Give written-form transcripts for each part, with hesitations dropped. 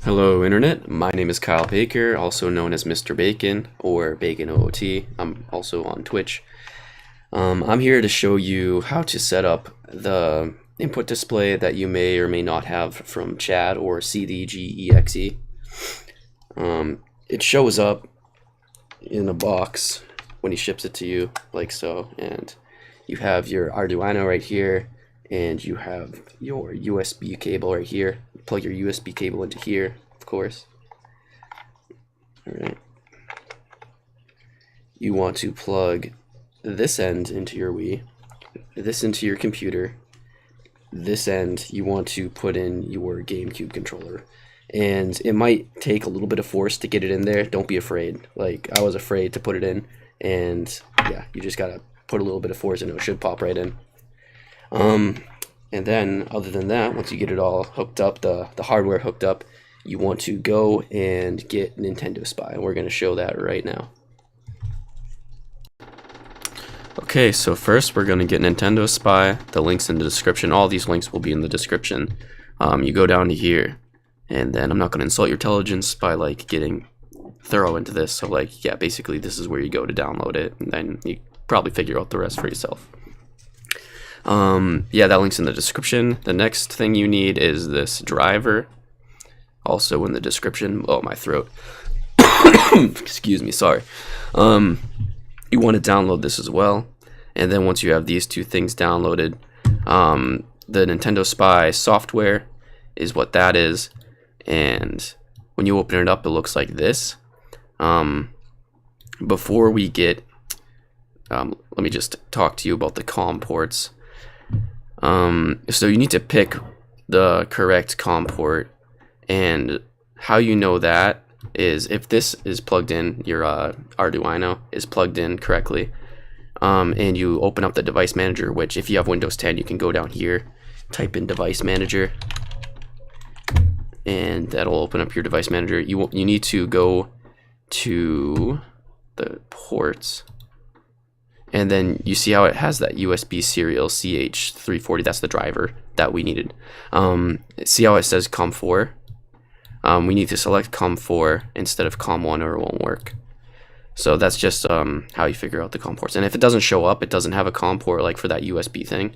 Hello Internet, my name is Kyle Baker, also known as Mr. Bacon or Bacon OOT. I'm also on Twitch. I'm here to show you how to set up the input display that you may or may not have from Chad or CDGEXE. It shows up in a box when he ships it to you, like so, and you have your Arduino right here, and you have your USB cable right here. Plug your USB cable into here, of course. Alright. You want to plug this end into your Wii, this into your computer, this end you want to put in your GameCube controller. And it might take a little bit of force to get it in there. Don't be afraid. Like, I was afraid to put it in, and yeah, you just gotta put a little bit of force and it should pop right in. And then, other than that, once you get it all hooked up, the hardware hooked up, you want to go and get NintendoSpy, and we're going to show that right now. Okay, so first we're going to get NintendoSpy. The link's in the description. All these links will be in the description. You go down to here, and then I'm not going to insult your intelligence by like getting thorough into this. So like, yeah, basically this is where you go to download it, and then you probably figure out the rest for yourself. Yeah, that link's in the description. The next thing you need is this driver, also in the description. Oh, my throat. Excuse me, sorry. You want to download this as well, and then once you have these two things downloaded, the NintendoSpy software is what that is, and when you open it up, it looks like this. Before we get, let me just talk to you about the COM ports. So you need to pick the correct COM port, and how you know that is if this is plugged in, your Arduino is plugged in correctly, and you open up the device manager, which if you have Windows 10 you can go down here, type in device manager, and that'll open up your device manager. You need to go to the ports, and then you see how it has that USB serial CH340. That's the driver that we needed. See how it says COM4? We need to select COM4 instead of COM1 or it won't work. So that's just how you figure out the COM ports. And if it doesn't show up, it doesn't have a COM port like for that USB thing,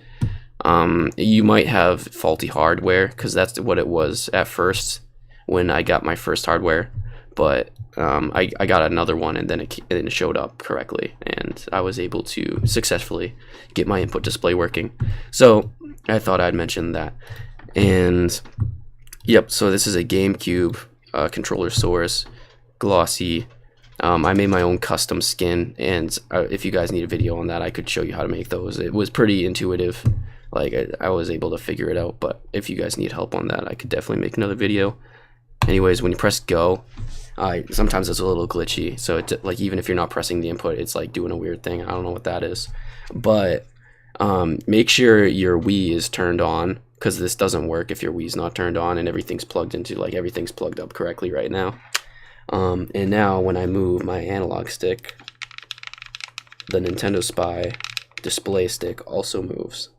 you might have faulty hardware, because that's what it was at first when I got my first hardware. But I got another one, and then it showed up correctly, and I was able to successfully get my input display working. So I thought I'd mention that. And yep, so this is a GameCube controller source, glossy. I made my own custom skin, and if you guys need a video on that, I could show you how to make those. It was pretty intuitive. Like, I was able to figure it out, but if you guys need help on that, I could definitely make another video. Anyways, when you press go, sometimes it's a little glitchy, so it, like, even if you're not pressing the input, it's like doing a weird thing. I don't know what that is, but make sure your Wii is turned on, because this doesn't work if your Wii's not turned on and everything's plugged into, like, everything's plugged up correctly right now. And now when I move my analog stick, the NintendoSpy display stick also moves.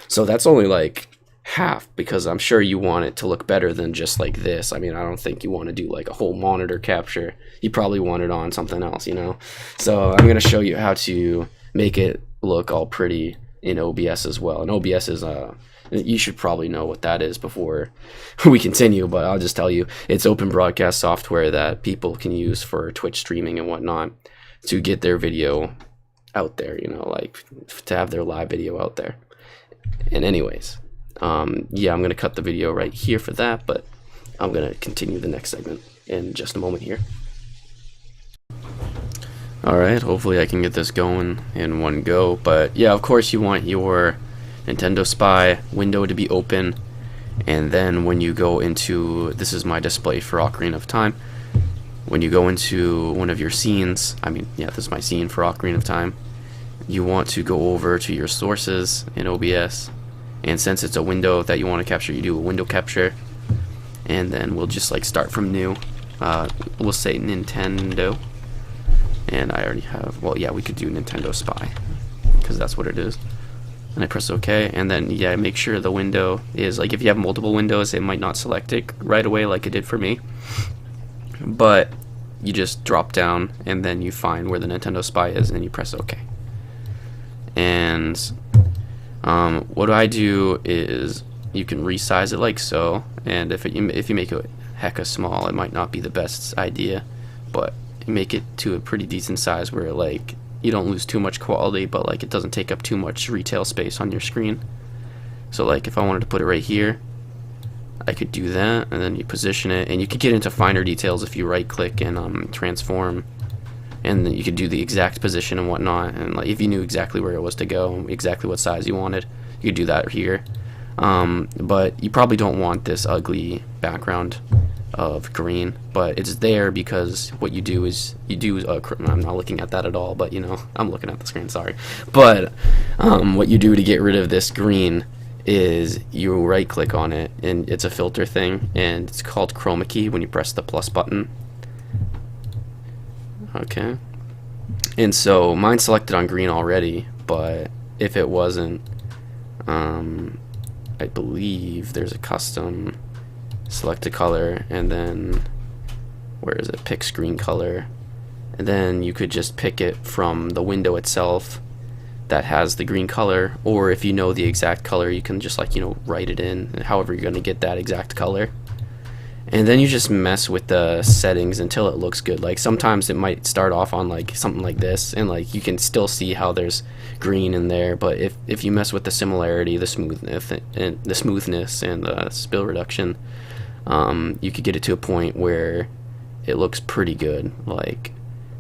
So that's only like half, because I'm sure you want it to look better than just like this. I mean, I don't think you want to do like a whole monitor capture. You probably want it on something else, you know. So I'm going to show you how to make it look all pretty in OBS as well. And OBS is you should probably know what that is before we continue, but I'll just tell you, it's open broadcast software that people can use for Twitch streaming and whatnot to get their video out there, you know, like to have their live video out there. And anyways, yeah, I'm going to cut the video right here for that, but I'm going to continue the next segment in just a moment here. Alright, hopefully I can get this going in one go, but yeah, of course you want your NintendoSpy window to be open, and then when you go into, this is my display for Ocarina of Time, when you go into one of your scenes, I mean, yeah, this is my scene for Ocarina of Time, you want to go over to your sources in OBS, and since it's a window that you want to capture, you do a window capture, and then we'll just like start from new. We'll say Nintendo, and I already have, well, yeah, we could do NintendoSpy because that's what it is. and I press OK, and then yeah, make sure the window is like, if you have multiple windows, it might not select it right away like it did for me, but you just drop down and then you find where the NintendoSpy is and you press OK. And what I do is you can resize it like so, and if you make it hecka small, it might not be the best idea, but you make it to a pretty decent size where like you don't lose too much quality, but like it doesn't take up too much retail space on your screen. So like if I wanted to put it right here, I could do that, and then you position it, and you could get into finer details if you right click and transform, and then you could do the exact position and whatnot, and like if you knew exactly where it was to go, exactly what size you wanted, you could do that here. But you probably don't want this ugly background of green, but it's there because what you do is I'm not looking at that at all, but you know, I'm looking at the screen, sorry. But what you do to get rid of this green is you right click on it, and it's a filter thing, and it's called Chroma Key when you press the plus button. Okay, and so mine's selected on green already, but if it wasn't, I believe there's a custom select a color, and then where is it, pick screen color, and then you could just pick it from the window itself that has the green color, or if you know the exact color, you can just like, you know, write it in however you're going to get that exact color, and then you just mess with the settings until it looks good. Like sometimes it might start off on like something like this, and like you can still see how there's green in there, but if you mess with the similarity, the smoothness and the spill reduction, you could get it to a point where it looks pretty good. Like,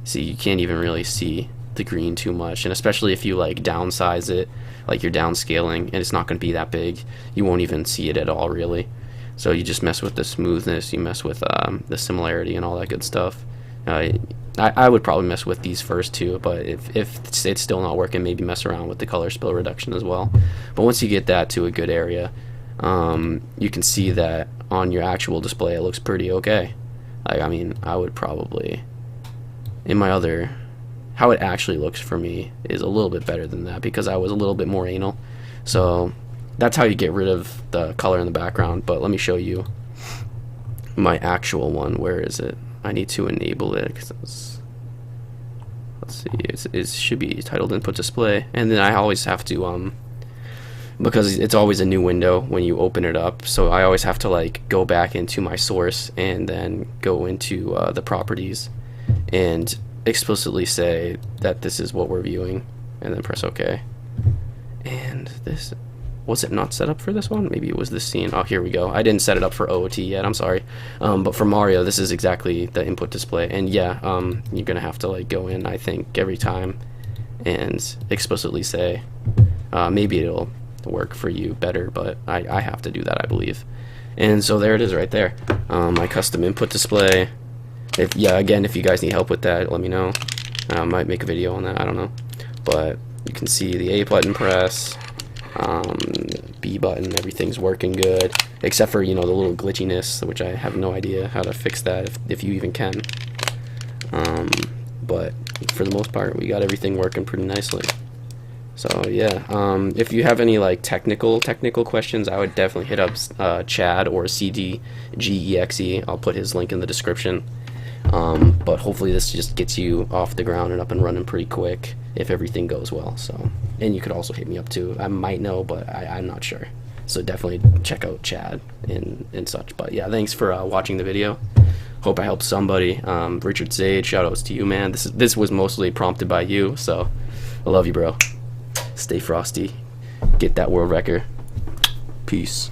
see, you can't even really see the green too much, and especially if you like downsize it, like you're downscaling, and it's not going to be that big, you won't even see it at all really. So you just mess with the smoothness, you mess with the similarity and all that good stuff. I would probably mess with these first two, but if it's still not working, maybe mess around with the color spill reduction as well. But once you get that to a good area, you can see that on your actual display it looks pretty okay. Like, I mean, I would probably, in my other, how it actually looks for me is a little bit better than that, because I was a little bit more anal. So that's how you get rid of the color in the background. But let me show you my actual one. Where is it? I need to enable it, because let's see, it should be titled input display, and then I always have to because it's always a new window when you open it up, so I always have to like go back into my source and then go into the properties and explicitly say that this is what we're viewing, and then press OK. And this, was it not set up for this one? Maybe it was this scene. Oh, here we go. I didn't set it up for OOT yet, I'm sorry. But for Mario, this is exactly the input display, and yeah, you're gonna have to like go in, I think, every time and explicitly say, maybe it'll work for you better, but I have to do that, I believe. And so there it is right there, my custom input display. If you guys need help with that, let me know. I might make a video on that, I don't know. But you can see the A button press, B button, everything's working good, except for, you know, the little glitchiness, which I have no idea how to fix that, if you even can. But for the most part, we got everything working pretty nicely. So yeah, if you have any like technical questions, I would definitely hit up Chad or CDGEXE. I'll put his link in the description. But hopefully this just gets you off the ground and up and running pretty quick if everything goes well. So, and you could also hit me up too. I might know, but I'm not sure. So definitely check out Chad and such. But yeah, thanks for watching the video. Hope I helped somebody. Richard Sage, shout outs to you, man. This was mostly prompted by you, so I love you, bro. Stay frosty. Get that world record. Peace.